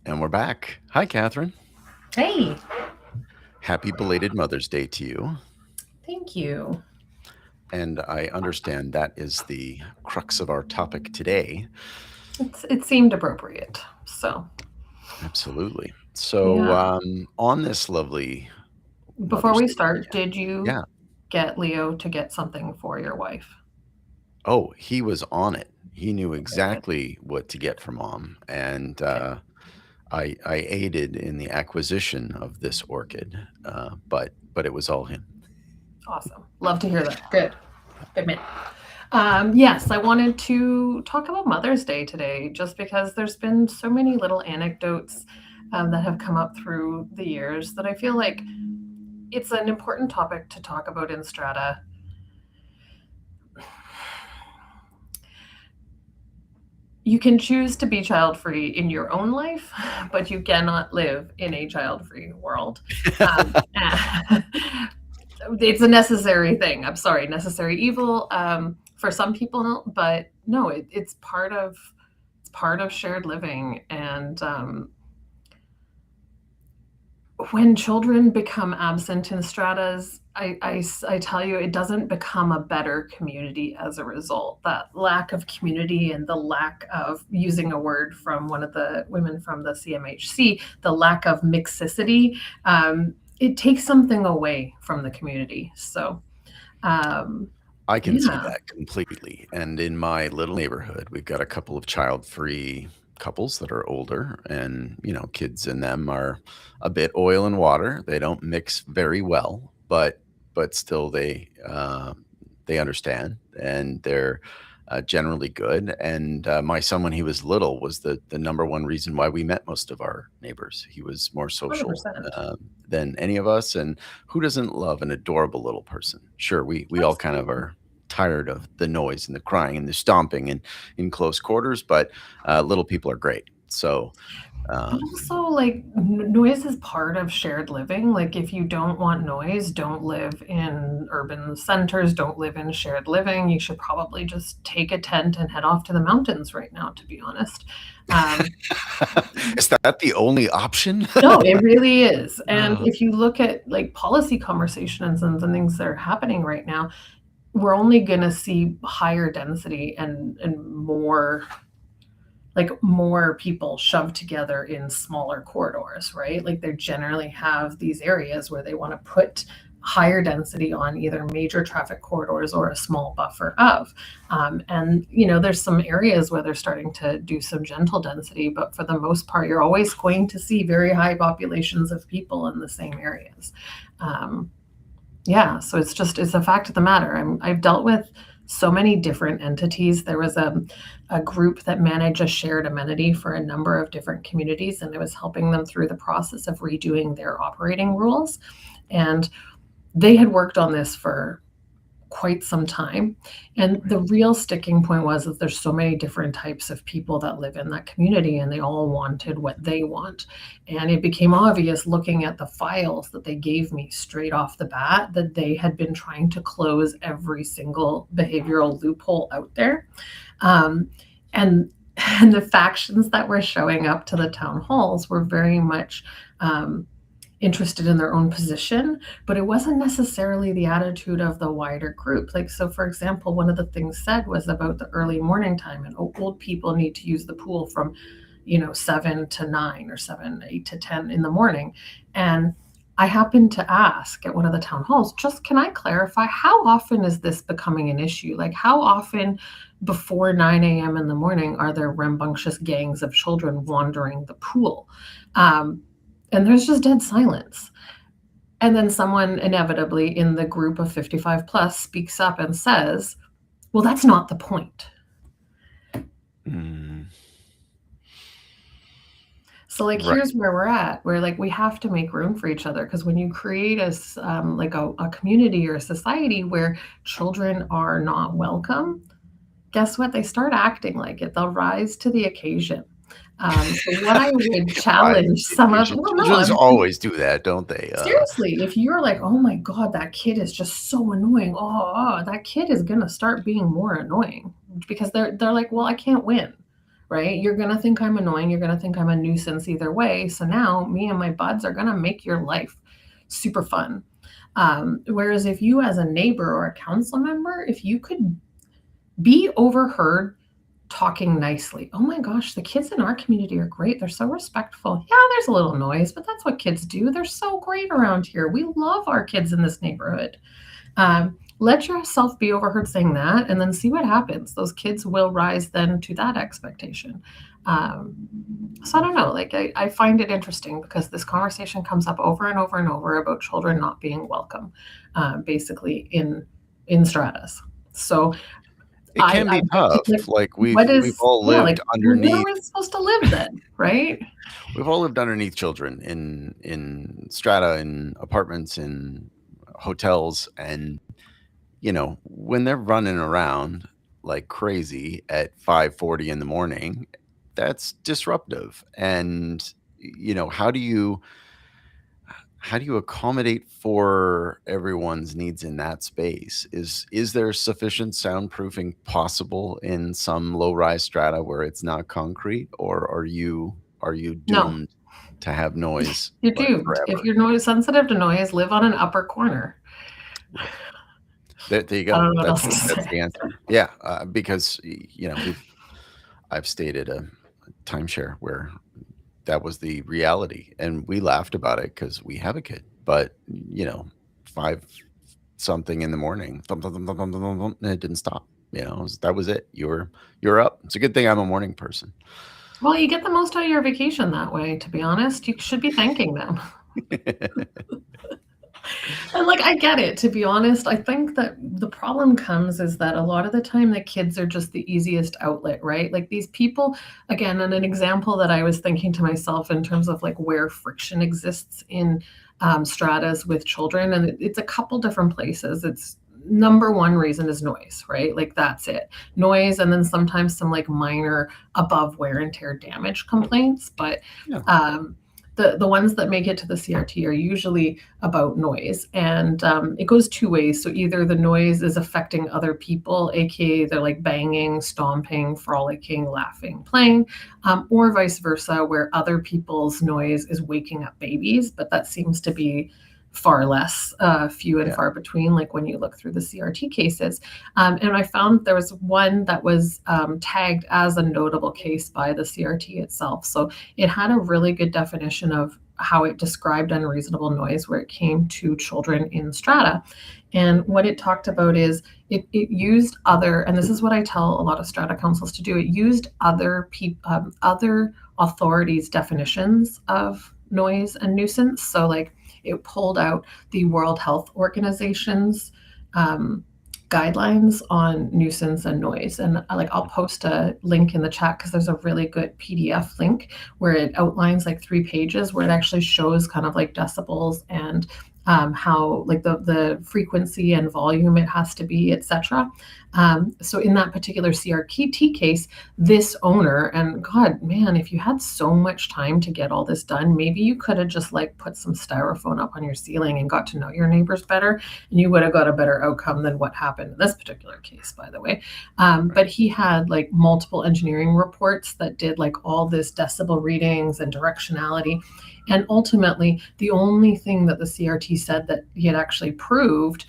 And we're back. Hi, Katharine. Hey, Happy belated Mother's Day to you. thank you. And I understand that is the crux of our topic today. It seemed appropriate. So, Absolutely. So, yeah. on this lovely Before Mother's we Day start, weekend, did you yeah. get Leo to get something for your wife? Oh, he was on it. He knew Okay, good. exactly what to get Good. for mom. And Okay. I aided in the acquisition of this orchid, but it was all him. Awesome. Love to hear that. Good. Good man. Yes, I wanted to talk about Mother's Day today just because there's been so many little anecdotes that have come up through the years that I feel like it's an important topic to talk about in Strata. You can choose to be child free in your own life, but you cannot live in a child free world. Um, it's a necessary thing. I'm sorry, necessary evil for some people, but no, it's part of shared living. And when children become absent in stratas, I tell you, it doesn't become a better community as a result. That lack of community and the lack of, using a word from one of the women from the CMHC, the lack of mixicity, it takes something away from the community. So, um, I can see yeah, that completely. And in my little neighborhood, we've got a couple of child-free couples that are older, and kids in them are a bit oil and water. They don't mix very well, but still they understand, and they're generally good. And my son, when he was little, was the number one reason why we met most of our neighbors. He was more social 100%. than any of us, and who doesn't love an adorable little person? Sure, we all kind of Absolutely. are tired of the noise and the crying and the stomping and in close quarters, but little people are great. So, But um, also, like, noise is part of shared living. Like, if you don't want noise, don't live in urban centers, don't live in shared living. You should probably just take a tent and head off to the mountains right now, to be honest. Um, is that the only option? no, it really is. And Oh, if you look at like policy conversations and things that are happening right now, we're only going to see higher density and more people shoved together in smaller corridors, right? Like they generally have these areas where they want to put higher density on either major traffic corridors or a small buffer of. And, there's some areas where they're starting to do some gentle density, but for the most part, you're always going to see very high populations of people in the same areas. Um, yeah, so it's a fact of the matter. I've dealt with so many different entities. There was a group that managed a shared amenity for a number of different communities, and it was helping them through the process of redoing their operating rules. And they had worked on this for quite some time. And the real sticking point was that there's so many different types of people that live in that community and they all wanted what they want. And it became obvious looking at the files that they gave me straight off the bat that they had been trying to close every single behavioral loophole out there. Um, and and the factions that were showing up to the town halls were very much interested in their own position, but it wasn't necessarily the attitude of the wider group. Like, so for example, one of the things said was about the early morning time, and old people need to use the pool from, 7 to 9 or 7, 8 to 10 in the morning. And I happened to ask at one of the town halls, just can I clarify how often is this becoming an issue? Like, how often before 9 a.m. in the morning are there rambunctious gangs of children wandering the pool? Um, and there's just dead silence. And then someone inevitably in the group of 55 plus speaks up and says, well, that's not the point. mm, So, like, right. here's where we're at. We're like, we have to make room for each other because when you create a community or a society where children are not welcome, guess what? They start acting like it. They'll rise to the occasion. So what I would Rise to challenge the some of, occasion. well, no, Children's always do that, don't they? seriously, if you're like, oh my God, that kid is just so annoying. Oh, that kid is gonna start being more annoying because they're like, well, I can't win. right? You're going to think I'm annoying. You're going to think I'm a nuisance either way. So now me and my buds are going to make your life super fun. Whereas if you, as a neighbor or a council member, if you could be overheard talking nicely. Oh my gosh, the kids in our community are great. They're so respectful. Yeah, there's a little noise, but that's what kids do. They're so great around here. We love our kids in this neighborhood. Let yourself be overheard saying that and then see what happens. Those kids will rise then to that expectation. So I don't know, like I find it interesting because this conversation comes up over and over and over about children not being welcome, basically in stratas. So It can be tough. Like we've all lived where are underneath. we supposed to live then, right? We've all lived underneath children in strata, in apartments, in hotels, and when they're running around like crazy at 5:40 in the morning, that's disruptive. And how do you accommodate for everyone's needs in that space? Is there sufficient soundproofing possible in some low-rise strata where it's not concrete, or are you No, doomed to have noise you're like doomed. If forever? you're noise sensitive to noise, live on an upper corner. Yeah. There you I go. don't know what else to That's say. the answer. Yeah, because I've stayed at a timeshare where that was the reality, and we laughed about it because we have a kid. But 5 something in the morning, thump, thump, thump, thump, thump, thump, thump, and it didn't stop. That was it. You're up. It's a good thing I'm a morning person. Well, you get the most out of your vacation that way, to be honest. You should be thanking them. And like I get it, to be honest. I think that the problem comes is that a lot of the time the kids are just the easiest outlet, right? Like these people, again, and an example that I was thinking to myself in terms of like where friction exists in stratas with children, and it's a couple different places. It's number one reason is noise, right? Like that's it. Noise, and then sometimes some like minor above wear and tear damage complaints. But Yeah. the ones that make it to the CRT are usually about noise, and it goes two ways. So either the noise is affecting other people, aka they're like banging, stomping, frolicking, laughing, playing, or vice versa, where other people's noise is waking up babies, but that seems to be far less, few and Yeah. far between, like when you look through the CRT cases. And I found there was one that was tagged as a notable case by the CRT itself. So it had a really good definition of how it described unreasonable noise where it came to children in strata. And what it talked about is it used other, and this is what I tell a lot of strata councils to do, it used other authorities' definitions of noise and nuisance. So like it pulled out the World Health Organization's guidelines on nuisance and noise. And like I'll post a link in the chat because there's a really good PDF link where it outlines like 3 pages where it actually shows kind of like decibels and how like the frequency and volume it has to be, etc. So in that particular CRT case, this owner, and God, man, if you had so much time to get all this done, maybe you could have just like put some styrofoam up on your ceiling and got to know your neighbors better, and you would have got a better outcome than what happened in this particular case, by the way. But he had like multiple engineering reports that did like all this decibel readings and directionality. And ultimately, the only thing that the CRT said that he had actually proved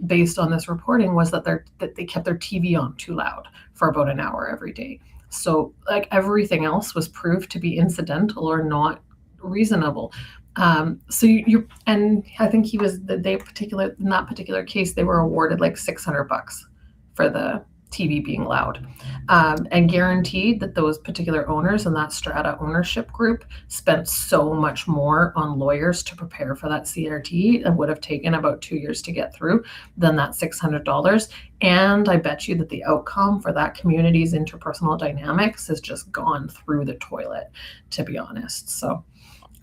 based on this reporting was that they kept their TV on too loud for about an hour every day. So like everything else was proved to be incidental or not reasonable. So and I think he was in that particular case, they were awarded like $600 for the TV being loud, and guaranteed that those particular owners and that strata ownership group spent so much more on lawyers to prepare for that CRT. It would have taken about 2 years to get through than that $600. And I bet you that the outcome for that community's interpersonal dynamics has just gone through the toilet, to be honest. So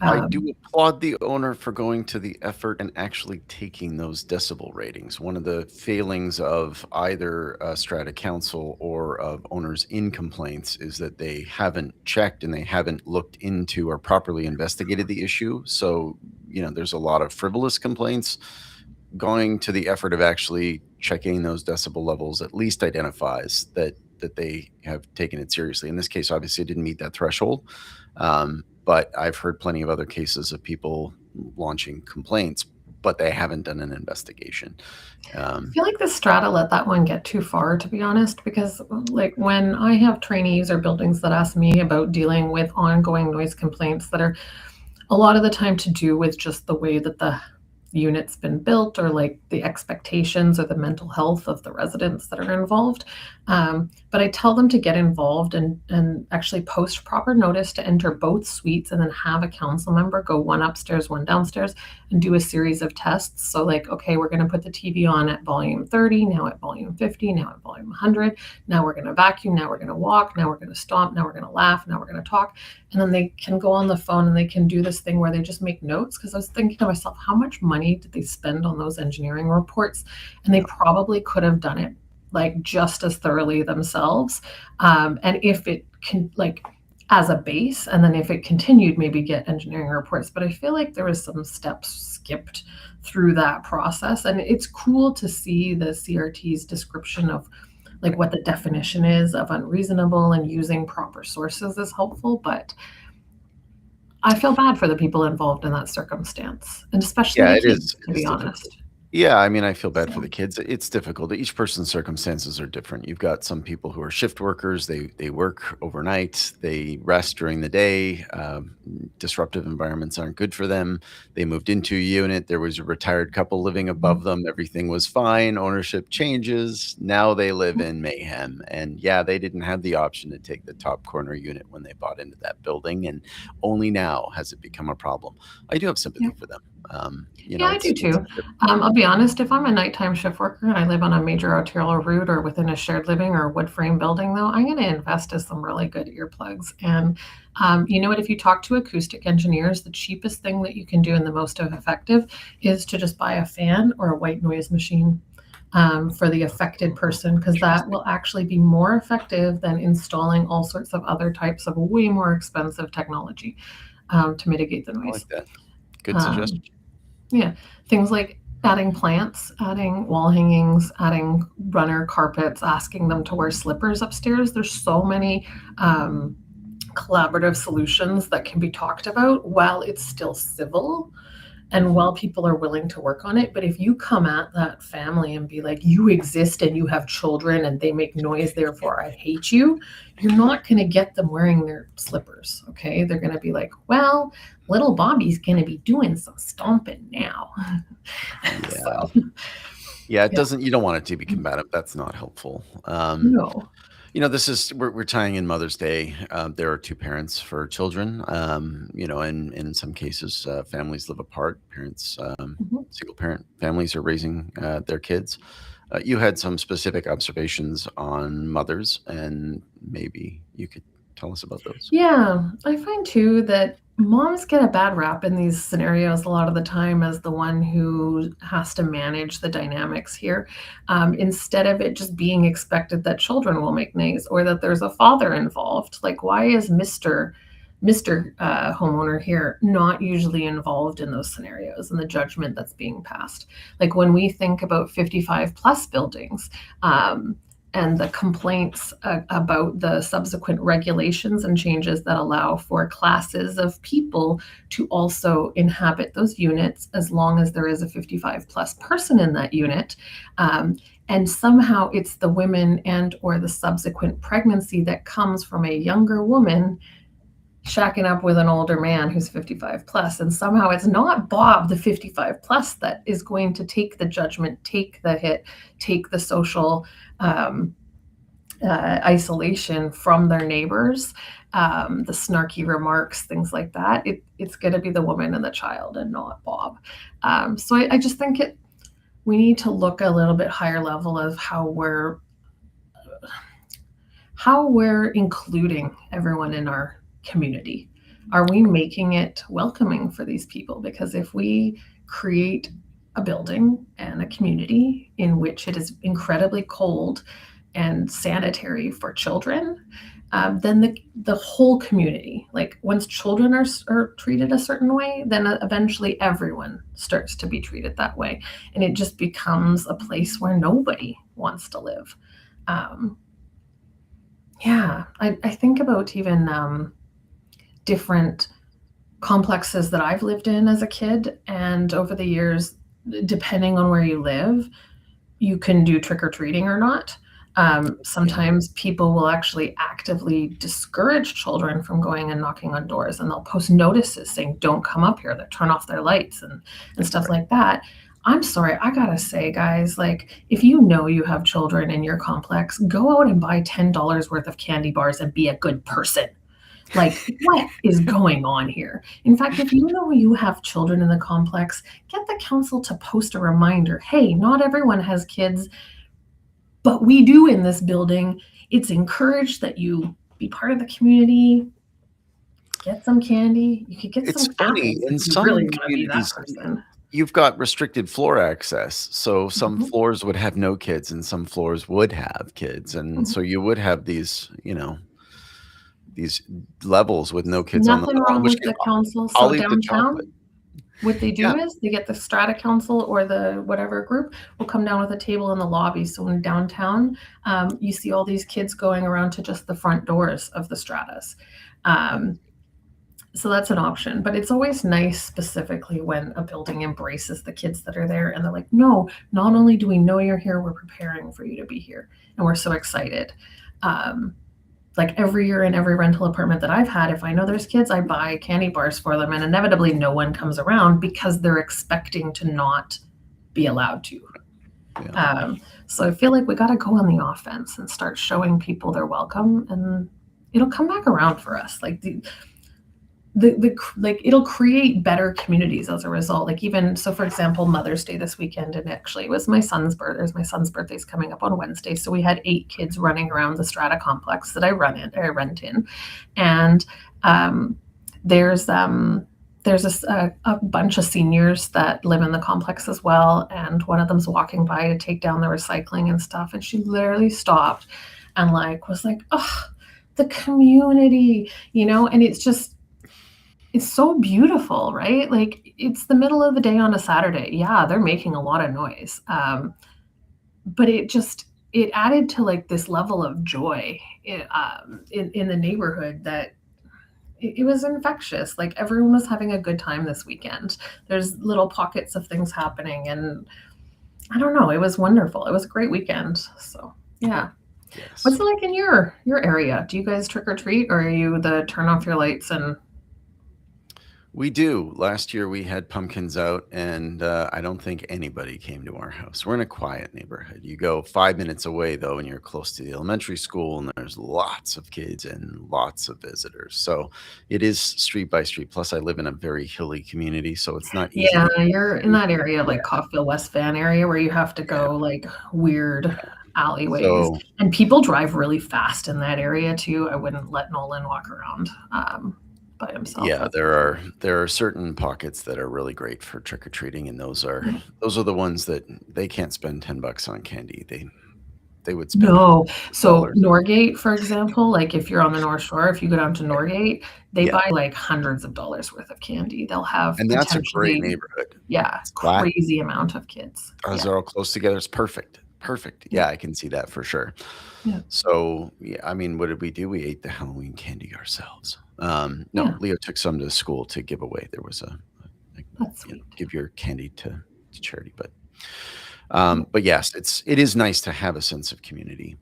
I do applaud the owner for going to the effort and actually taking those decibel ratings. One of the failings of either strata council or of owners in complaints is that they haven't checked and they haven't looked into or properly investigated the issue. So, there's a lot of frivolous complaints. Going to the effort of actually checking those decibel levels at least identifies that that they have taken it seriously. In this case, obviously, it didn't meet that threshold. But I've heard plenty of other cases of people launching complaints, but they haven't done an investigation. I feel like the strata let that one get too far, to be honest, because like when I have trainees or buildings that ask me about dealing with ongoing noise complaints that are a lot of the time to do with just the way that the unit's been built, or like the expectations or the mental health of the residents that are involved. But I tell them to get involved and actually post proper notice to enter both suites, and then have a council member go one upstairs, one downstairs, and do a series of tests. So like, okay, we're going to put the TV on at volume 30, now at volume 50, now at volume 100. Now we're going to vacuum, now we're going to walk, now we're going to stomp, now we're going to laugh, now we're going to talk. And then they can go on the phone and they can do this thing where they just make notes. Because I was thinking to myself, how much money did they spend on those engineering reports? And they probably could have done it like just as thoroughly themselves. And if it can, like, as a base, and then if it continued, maybe get engineering reports. But I feel like there was some steps skipped through that process. And it's cool to see the CRT's description of like what the definition is of unreasonable, and using proper sources is helpful. But I feel bad for the people involved in that circumstance, and especially Yeah, the it kids, is. to It's be difficult. honest. Yeah, I mean, I feel bad for So, the kids. It's difficult. Each person's circumstances are different. You've got some people who are shift workers. They work overnight. They rest during the day. Disruptive environments aren't good for them. They moved into a unit. There was a retired couple living above them. Everything was fine. Ownership changes. Now they live in mayhem. And yeah, they didn't have the option to take the top corner unit when they bought into that building. And only now has it become a problem. I do have yeah. sympathy for them. Yeah, I do It's too. I'll be honest, if I'm a nighttime shift worker and I live on a major arterial route or within a shared living or wood frame building, though, I'm going to invest in some really good earplugs. And you know what? If you talk to acoustic engineers, the cheapest thing that you can do and the most effective is to just buy a fan or a white noise machine for the affected person, because that will actually be more effective than installing all sorts of other types of way more expensive technology to mitigate the I noise. like that. Good suggestion. Yeah, things like adding plants, adding wall hangings, adding runner carpets, asking them to wear slippers upstairs. There's so many collaborative solutions that can be talked about while it's still civil and while people are willing to work on it. But if you come at that family and be like, you exist and you have children and they make noise, therefore I hate you, you're not going to get them wearing their slippers. Okay. They're going to be like, well, little Bobby's going to be doing some stomping now. Yeah. So, Yeah, it yeah, doesn't you don't want it to be combative. That's not helpful. no. This is we're tying in Mother's Day. There are two parents for children. And in some cases, families live apart. Parents, Mhm. single parent families are raising their kids. You had some specific observations on mothers, and maybe you could tell us about those. Yeah, I find too that moms get a bad rap in these scenarios a lot of the time as the one who has to manage the dynamics here, instead of it just being expected that children will make noise or that there's a father involved. Like, why is Mr. Homeowner here not usually involved in those scenarios and the judgment that's being passed? Like when we think about 55 plus buildings, and the complaints about the subsequent regulations and changes that allow for classes of people to also inhabit those units as long as there is a 55 plus person in that unit. And somehow it's the women and or the subsequent pregnancy that comes from a younger woman shacking up with an older man who's 55 plus, and somehow it's not Bob the 55 plus that is going to take the judgment, take the hit, take the social isolation from their neighbors, the snarky remarks, things like that. It's going to be the woman and the child and not Bob. So I just think we need to look a little bit higher level of how we're including everyone in our community. Are we making it welcoming for these people? Because if we create a building and a community in which it is incredibly cold and sanitary for children, then the whole community, like once children are treated a certain way, then eventually everyone starts to be treated that way. And it just becomes a place where nobody wants to live. Um, Yeah, I think about even different complexes that I've lived in as a kid, and over the years, depending on where you live, you can do trick or treating or not. Yeah. Sometimes people will actually actively discourage children from going and knocking on doors, and they'll post notices saying, "Don't come up here." They turn off their lights and stuff Right. like that. I'm sorry, I gotta say, guys, like if you know you have children in your complex, go out and buy $10 worth of candy bars and be a good person. Like, what is going on here? In fact, if you know you have children in the complex, get the council to post a reminder. Hey, not everyone has kids, but we do in this building. It's encouraged that you be part of the community, get some candy. You could get It's some funny, apples if in you really some want to be that communities, person. you've got restricted floor access, so some Mhm, floors would have no kids and some floors would have kids, and mhm. so you would have these, these levels with no kids on them Nothing at all, in wrong which with case the council. I'll So eat the chocolate. downtown, what they Yeah, do is they get the strata council or the whatever group will come down with a table in the lobby. So in downtown, you see all these kids going around to just the front doors of the stratas. Um, so that's an option, but it's always nice specifically when a building embraces the kids that are there and they're like, no, not only do we know you're here, we're preparing for you to be here. And we're so excited. Um, like every year in every rental apartment that I've had, if I know there's kids, I buy candy bars for them. And inevitably, no one comes around because they're expecting to not be allowed to. yeah. So I feel like we got to go on the offense and start showing people they're welcome, and it'll come back around for us. Like the like it'll create better communities as a result. Like even so, for example, Mother's Day this weekend, and actually it was my son's birthday. There's my son's birthday's coming up on Wednesday, so we had 8 kids running around the Strata complex that I rent in, and um, there's um, there's a bunch of seniors that live in the complex as well, and one of them's walking by to take down the recycling and stuff, and she literally stopped and like was like, oh, the community, and it's so beautiful, right? Like it's the middle of the day on a Saturday. Yeah, they're making a lot of noise. But it added to like this level of joy in the neighborhood that it was infectious. Like everyone was having a good time this weekend. There's little pockets of things happening, and I don't know. It was wonderful. It was a great weekend. So yeah. What's Yes. it like in your area? Do you guys trick or treat, or are you the turn off your lights and We do. Last year, we had pumpkins out, and, I don't think anybody came to our house. We're in a quiet neighborhood. You go 5 minutes away, though, and you're close to the elementary school, and there's lots of kids and lots of visitors. So, it is street by street. Plus, I live in a very hilly community, so it's not easy Yeah, to get you're in to. that area, Yeah, like Coffville, West Van area where you have to yeah, go like weird yeah. alleyways. So, And people drive really fast in that area too. I wouldn't let Nolan walk around by himself. yeah, That's there are certain pockets that are really great for trick or treating, and those are the ones that they can't spend $10 on candy. They would spend no. So dollars. Norgate, for example, like if you're on the North Shore, if you go down to Norgate, they Yeah, buy like hundreds of dollars worth of candy. They'll have and that's a great potentially, neighborhood. yeah, It's flat. crazy amount of kids. Houses Yeah. are all close together. It's perfect. Perfect. Yeah. Yeah, I can see that for sure. Yeah. So, yeah, I mean, what did we do? We ate the Halloween candy ourselves. No, Yeah. Leo took some to school to give away. There was like, That's sweet. give your candy to charity. Yeah. But yes, it is nice to have a sense of community.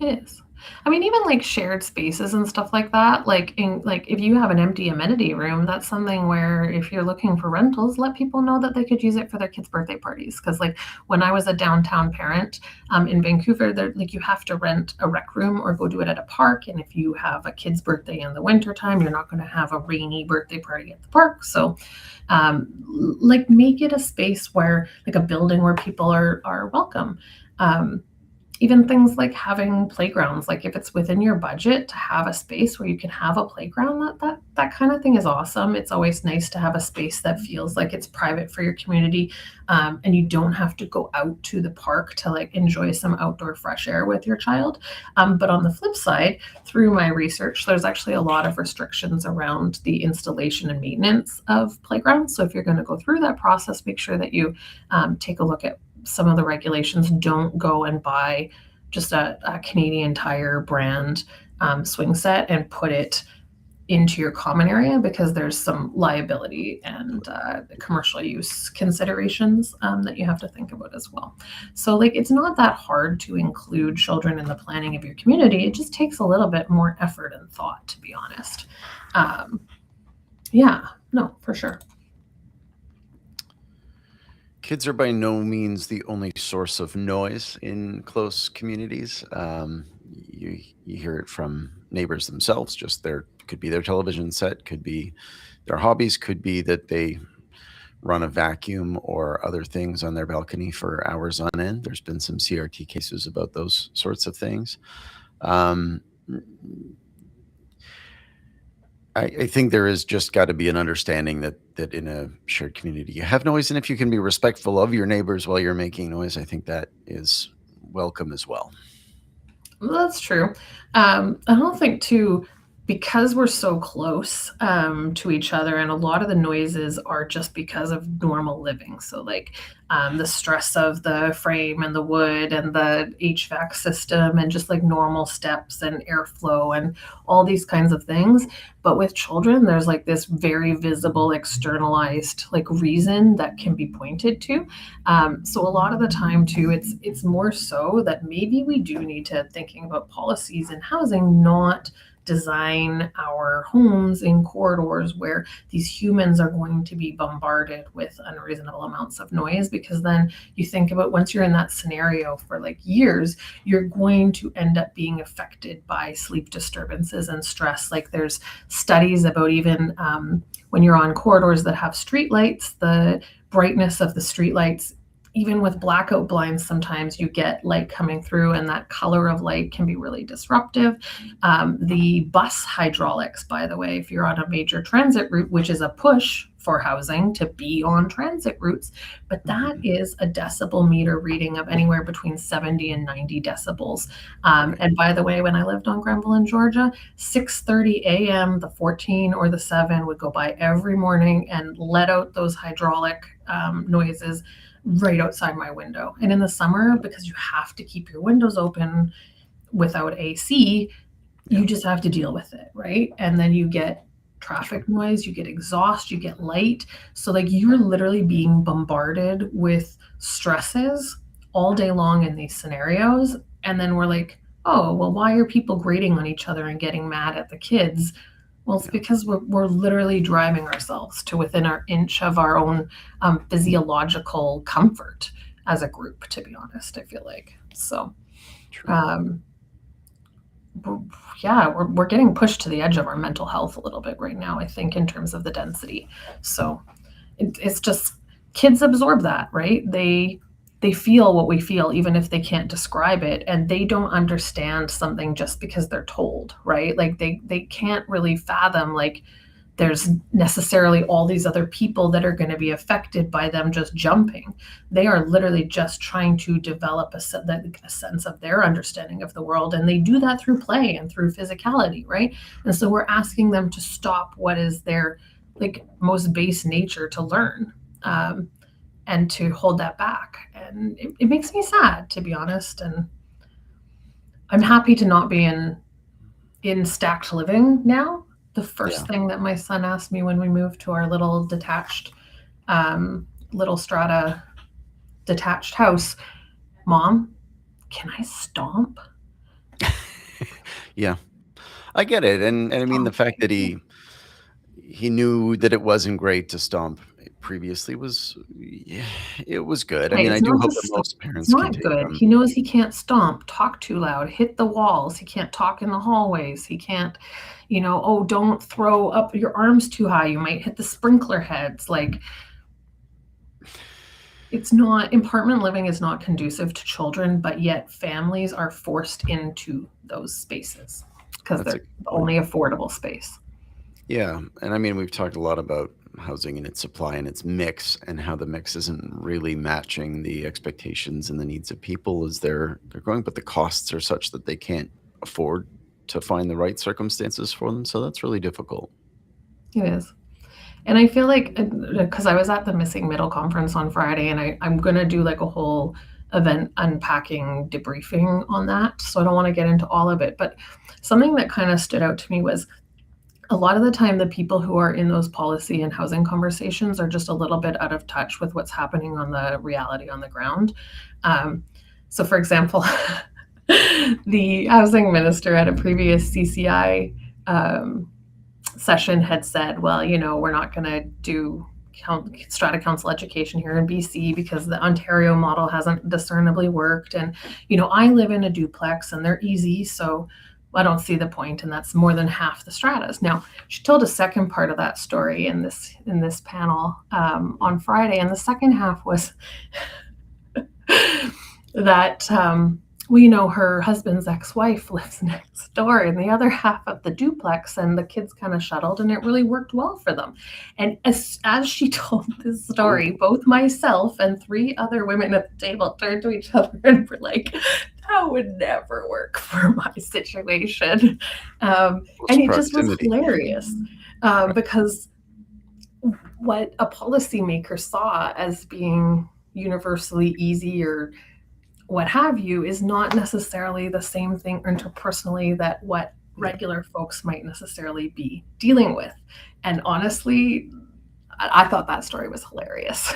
It is. I mean, even like shared spaces and stuff like that, like if you have an empty amenity room, that's something where if you're looking for rentals, let people know that they could use it for their kids' birthday parties. Because like when I was a downtown parent in Vancouver, there like you have to rent a rec room or go do it at a park. And if you have a kid's birthday in the wintertime, you're not going to have a rainy birthday party at the park. So like make it a space where like a building where people are welcome. Um, Even things like having playgrounds, like if it's within your budget to have a space where you can have a playground, that kind of thing is awesome. It's always nice to have a space that feels like it's private for your community, and you don't have to go out to the park to like enjoy some outdoor fresh air with your child. But on the flip side, through my research, there's actually a lot of restrictions around the installation and maintenance of playgrounds. So if you're going to go through that process, make sure that you take a look at some of the regulations. Don't go and buy just a Canadian Tire brand swing set and put it into your common area, because there's some liability and commercial use considerations that you have to think about as well. So like, it's not that hard to include children in the planning of your community. It just takes a little bit more effort and thought, to be honest. Yeah, no, for sure. Kids are by no means the only source of noise in close communities. You hear it from neighbors themselves. Just could be their television set, could be their hobbies, could be that they run a vacuum or other things on their balcony for hours on end. There's been some CRT cases about those sorts of things. I think there is just got to be an understanding that in a shared community you have noise, and if you can be respectful of your neighbors while you're making noise, I think that is welcome as well. Well, that's true. I don't think too, because we're so close to each other, and a lot of the noises are just because of normal living. So like the stress of the frame and the wood and the HVAC system and just like normal steps and airflow and all these kinds of things. But with children, there's like this very visible externalized like reason that can be pointed to. So a lot of the time too, it's more so that maybe we do need to thinking about policies in housing, not design our homes in corridors where these humans are going to be bombarded with unreasonable amounts of noise, because then you think about, once you're in that scenario for like years, you're going to end up being affected by sleep disturbances and stress. Like there's studies about even when you're on corridors that have streetlights, the brightness of the streetlights, even with blackout blinds, sometimes you get light coming through, and that color of light can be really disruptive. The bus hydraulics, by the way, if you're on a major transit route, which is a push for housing to be on transit routes, but that is a decibel meter reading of anywhere between 70 and 90 decibels. And by the way, when I lived on Granville in Georgia, 6:30 a.m., the 14 or the 7 would go by every morning and let out those hydraulic noises right outside my window. And in the summer, because you have to keep your windows open without AC, you just have to deal with it, right? And then you get traffic noise, you get exhaust, you get light. So like, you're literally being bombarded with stresses all day long in these scenarios. And then we're like, oh, well, why are people grating on each other and getting mad at the kids? Well, it's because we're literally driving ourselves to within our inch of our own physiological comfort as a group, to be honest, I feel like. So, yeah, we're getting pushed to the edge of our mental health a little bit right now, I think, in terms of the density. So it's just, kids absorb that, right? They feel what we feel, even if they can't describe it, and they don't understand something just because they're told, right? Like they can't really fathom, like, there's necessarily all these other people that are going to be affected by them just jumping. They are literally just trying to develop a sense of their understanding of the world, and they do that through play and through physicality, right? And so we're asking them to stop what is their like most base nature to learn. And to hold that back. And it makes me sad, to be honest. And I'm happy to not be in stacked living now. The first thing that my son asked me when we moved to our little detached, little strata detached house, Mom, can I stomp? Yeah, I get it. And I mean, the fact that he knew that it wasn't great to stomp previously was, it was good. I mean, I do hope that most parents can take good. He knows he can't stomp, talk too loud, hit the walls. He can't talk in the hallways. He can't, oh, don't throw up your arms too high. You might hit the sprinkler heads. Like, apartment living is not conducive to children, but yet families are forced into those spaces because they're the only affordable space. Yeah. And I mean, we've talked a lot about housing and its supply and its mix, and how the mix isn't really matching the expectations and the needs of people as they're growing, but the costs are such that they can't afford to find the right circumstances for them. So that's really difficult. It is. And I feel like, because I was at the Missing Middle conference on Friday, and I'm going to do like a whole event unpacking debriefing on that, so I don't want to get into all of it. But something that kind of stood out to me was a lot of the time the people who are in those policy and housing conversations are just a little bit out of touch with what's happening on the reality on the ground. So for example, the housing minister at a previous CCI session had said, well, we're not going to do strata council education here in BC because the Ontario model hasn't discernibly worked. And, I live in a duplex and they're easy, so I don't see the point. And that's more than half the stratas. Now, she told a second part of that story in this panel on Friday. And the second half was that, her husband's ex-wife lives next door in the other half of the duplex, and the kids kind of shuttled, and it really worked well for them. And as she told this story, both myself and 3 other women at the table turned to each other and were like, that would never work for my situation. And it just was hilarious because what a policymaker saw as being universally easy or what have you is not necessarily the same thing interpersonally that what regular folks might necessarily be dealing with. And honestly, I thought that story was hilarious.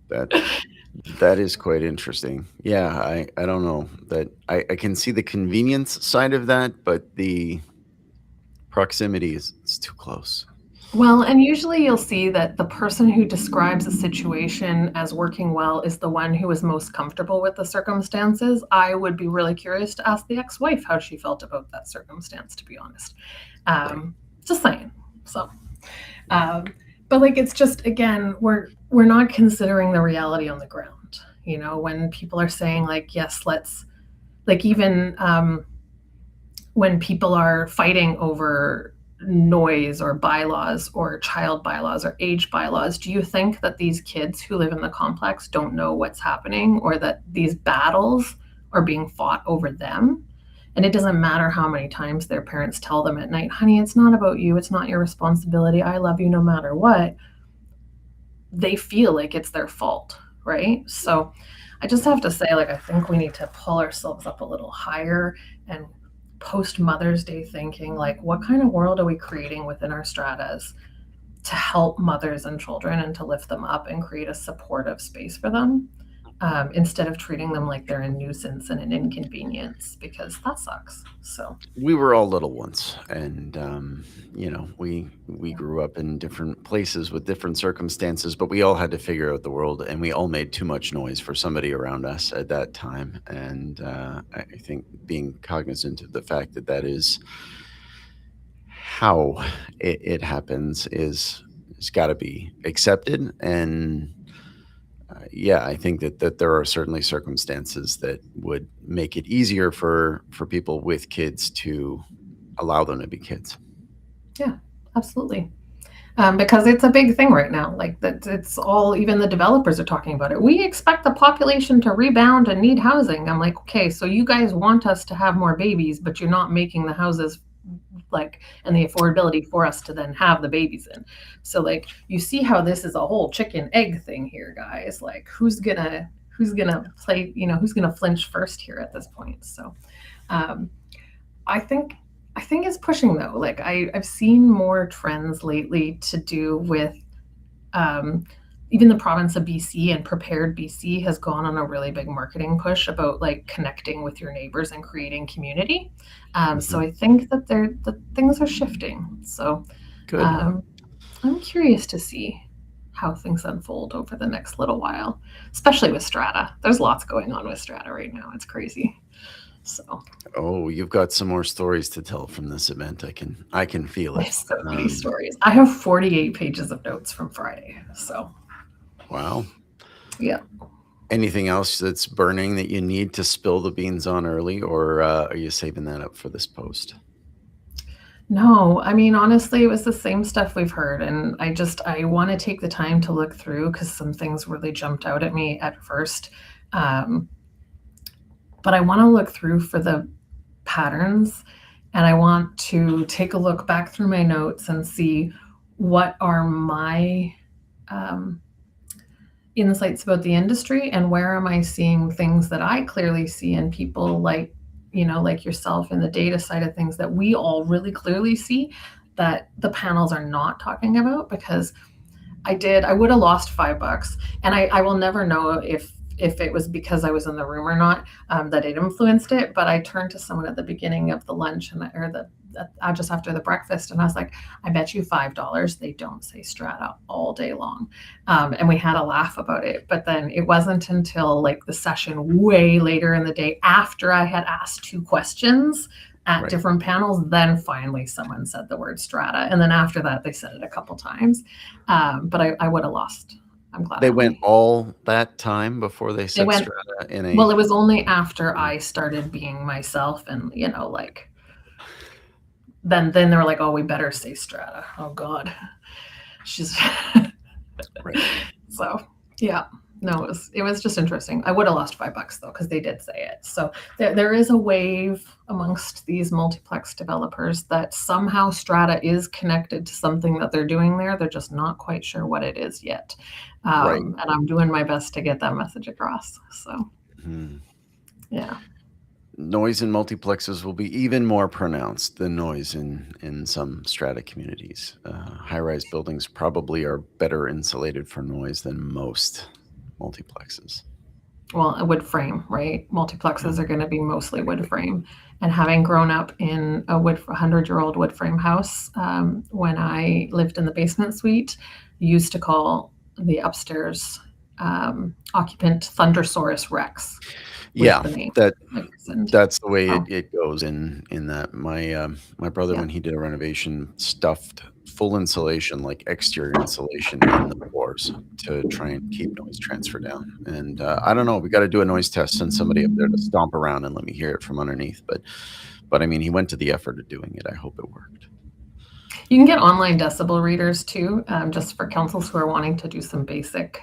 That is quite interesting. Yeah, I don't know that I can see the convenience side of that, but the proximity is too close. Well, and usually you'll see that the person who describes a situation as working well is the one who is most comfortable with the circumstances. I would be really curious to ask the ex-wife how she felt about that circumstance, to be honest. Just saying. So, but it's just, again, we're not considering the reality on the ground. When people are saying yes, let's even when people are fighting over noise or bylaws or child bylaws or age bylaws, do you think that these kids who live in the complex don't know what's happening, or that these battles are being fought over them? And it doesn't matter how many times their parents tell them at night, honey, it's not about you, it's not your responsibility, I love you no matter what. They feel like it's their fault, right? So I just have to say, I think we need to pull ourselves up a little higher and post Mother's Day thinking, what kind of world are we creating within our stratas to help mothers and children and to lift them up and create a supportive space for them, instead of treating them like they're a nuisance and an inconvenience, because that sucks. So we were all little once, and we grew up in different places with different circumstances, but we all had to figure out the world, and we all made too much noise for somebody around us at that time. And I think being cognizant of the fact that is how it happens is got to be accepted. And I think that there are certainly circumstances that would make it easier for people with kids to allow them to be kids. Yeah, absolutely. Because it's a big thing right now. It's all, even the developers are talking about it. We expect the population to rebound and need housing. I'm like, okay, so you guys want us to have more babies, but you're not making the houses and the affordability for us to then have the babies in. So you see how this is a whole chicken egg thing here, guys. Who's gonna play, who's gonna flinch first here at this point? So I think it's pushing, though. I've seen more trends lately to do with even the province of BC, and Prepared BC has gone on a really big marketing push about connecting with your neighbors and creating community. So I think that things are shifting. So good. I'm curious to see how things unfold over the next little while, especially with Strata. There's lots going on with Strata right now. It's crazy. So. Oh, you've got some more stories to tell from this event. I can feel it. There's so many stories. I have 48 pages of notes from Friday. So. Wow. Yeah. Anything else that's burning that you need to spill the beans on early, or are you saving that up for this post? No, I mean, honestly, it was the same stuff we've heard. And I want to take the time to look through, because some things really jumped out at me at first. But I want to look through for the patterns, and I want to take a look back through my notes and see what are my insights about the industry, and where am I seeing things that I clearly see in people like, like yourself in the data side of things that we all really clearly see that the panels are not talking about. Because I would have lost $5, and I will never know if it was because I was in the room or not, that it influenced it. But I turned to someone at the beginning of the lunch just after the breakfast, and I was like, I bet you $5 they don't say Strata all day long. And we had a laugh about it. But then it wasn't until like the session way later in the day, after I had asked 2 questions at different panels, then finally someone said the word Strata. And then after that, they said it a couple times. But I would have lost. I'm glad They went all that time before they said went, Strata well, it was only after I started being myself, and like then they were like, oh, we better say Strata. Oh God. She's Right. So yeah. No, it was just interesting. I would have lost $5 though, because they did say it. So there is a wave amongst these multiplex developers that somehow Strata is connected to something that they're doing there. They're just not quite sure what it is yet. And I'm doing my best to get that message across. So yeah. Noise in multiplexes will be even more pronounced than noise in some strata communities. High-rise buildings probably are better insulated for noise than most multiplexes. Well, a wood frame, right? Multiplexes are going to be mostly wood frame. And having grown up in a 100-year-old wood frame house, when I lived in the basement suite, used to call the upstairs occupant Thundersaurus Rex. Yeah, that's the way it goes in that. My brother, when he did a renovation, stuffed full insulation, like exterior insulation, in the floors to try and keep noise transfer down. And I don't know, we got to do a noise test, send somebody up there to stomp around and let me hear it from underneath. But I mean, he went to the effort of doing it. I hope it worked. You can get online decibel readers too, just for councils who are wanting to do some basic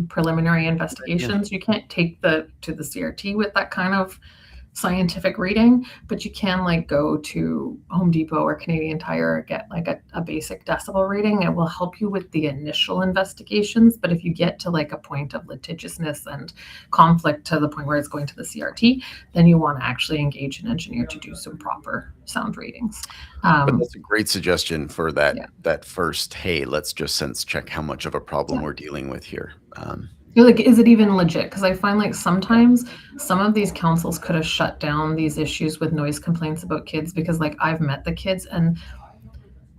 preliminary investigations. You can't take to the CRT with that kind of scientific reading, but you can like go to Home Depot or Canadian Tire, get like a basic decibel reading. It will help you with the initial investigations. But if you get to like a point of litigiousness and conflict to the point where it's going to the CRT, then you want to actually engage an engineer to do some proper sound readings. But that's a great suggestion for that first, hey, let's just sense check how much of a problem we're dealing with here. Like, is it even legit? Because I find like sometimes some of these councils could have shut down these issues with noise complaints about kids, because like I've met the kids, and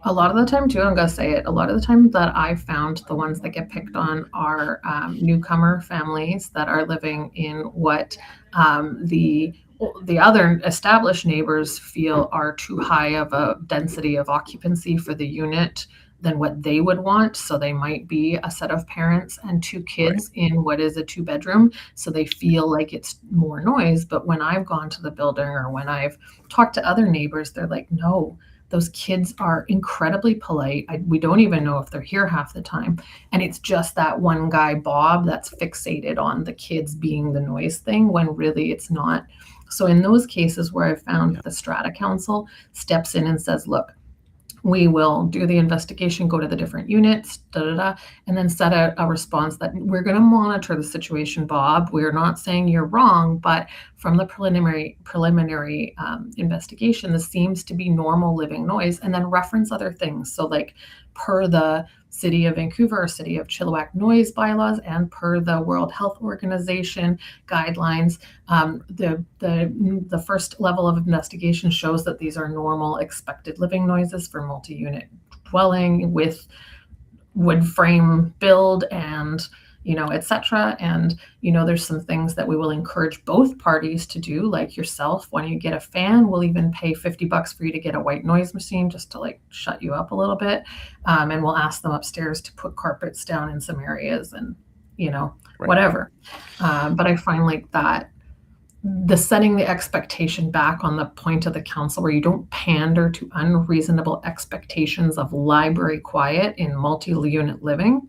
a lot of the time too, I'm gonna say it, a lot of the time that I've found the ones that get picked on are newcomer families that are living in what the other established neighbors feel are too high of a density of occupancy for the unit than what they would want. So they might be a set of parents and 2 kids in what is a 2-bedroom. So they feel like it's more noise. But when I've gone to the building or when I've talked to other neighbors, they're like, no, those kids are incredibly polite. We don't even know if they're here half the time. And it's just that one guy, Bob, that's fixated on the kids being the noise thing, when really it's not. So in those cases where I've found the Strata Council steps in and says, look, we will do the investigation, go to the different units, and then set out a response that we're going to monitor the situation, Bob. We're not saying you're wrong, but from the preliminary investigation, this seems to be normal living noise, and then reference other things. So like per the City of Vancouver or City of Chilliwack noise bylaws and per the World Health Organization guidelines, the first level of investigation shows that these are normal expected living noises for multi-unit dwelling with wood frame build and etc. And there's some things that we will encourage both parties to do, like yourself, when you get a fan, we'll even pay $50 for you to get a white noise machine just to like shut you up a little bit, and we'll ask them upstairs to put carpets down in some areas and whatever. But I find like that the setting the expectation back on the point of the council where you don't pander to unreasonable expectations of library quiet in multi-unit living,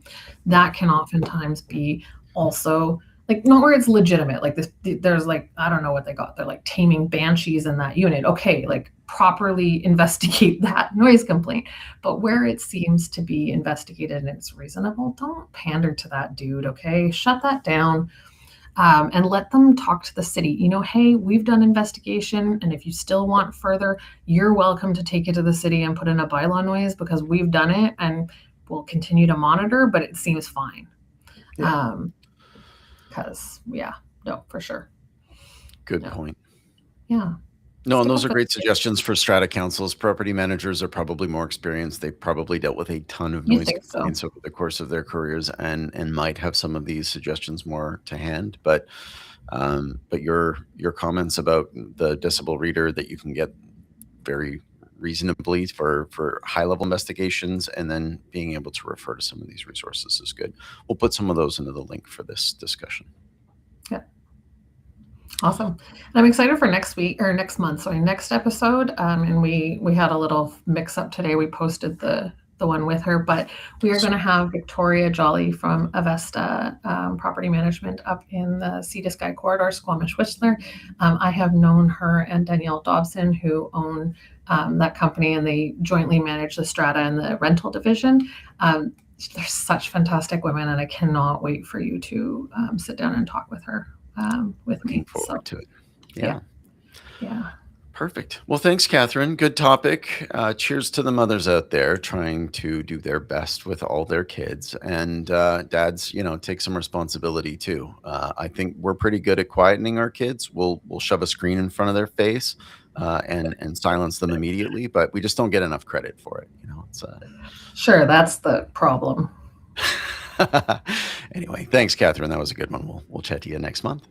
that can oftentimes be also like not where it's legitimate, like this, there's like, I don't know what they got, they're like taming banshees in that unit, okay, like properly investigate that noise complaint. But where it seems to be investigated and it's reasonable, don't pander to that dude, okay? Shut that down. And let them talk to the city. You know, hey, we've done investigation, and if you still want further, you're welcome to take it to the city and put in a bylaw noise because we've done it and we'll continue to monitor, but it seems fine. Yeah. Because, yeah, no, for sure. Good point. Yeah. No, and those are great suggestions for strata councils. Property managers are probably more experienced. They've probably dealt with a ton of noise complaints over the course of their careers and might have some of these suggestions more to hand. But your comments about the decibel reader that you can get very reasonably for high-level investigations and then being able to refer to some of these resources is good. We'll put some of those into the link for this discussion. Yeah. Awesome. And I'm excited for next week or next month. Sorry, next episode. And we had a little mix up today. We posted the one with her, but we are going to have Victoria Jolly from Avesta Property Management up in the Sea to Sky Corridor, Squamish Whistler. I have known her and Danielle Dobson, who own that company, and they jointly manage the strata and the rental division. They're such fantastic women, and I cannot wait for you to sit down and talk with her. With me. Looking forward to it. Yeah. Perfect. Well, thanks, Katharine. Good topic. Cheers to the mothers out there trying to do their best with all their kids. And dads, take some responsibility too. I think we're pretty good at quietening our kids. We'll shove a screen in front of their face and silence them immediately, but we just don't get enough credit for it. It's Sure, that's the problem. Anyway, thanks, Katharine. That was a good one. We'll chat to you next month.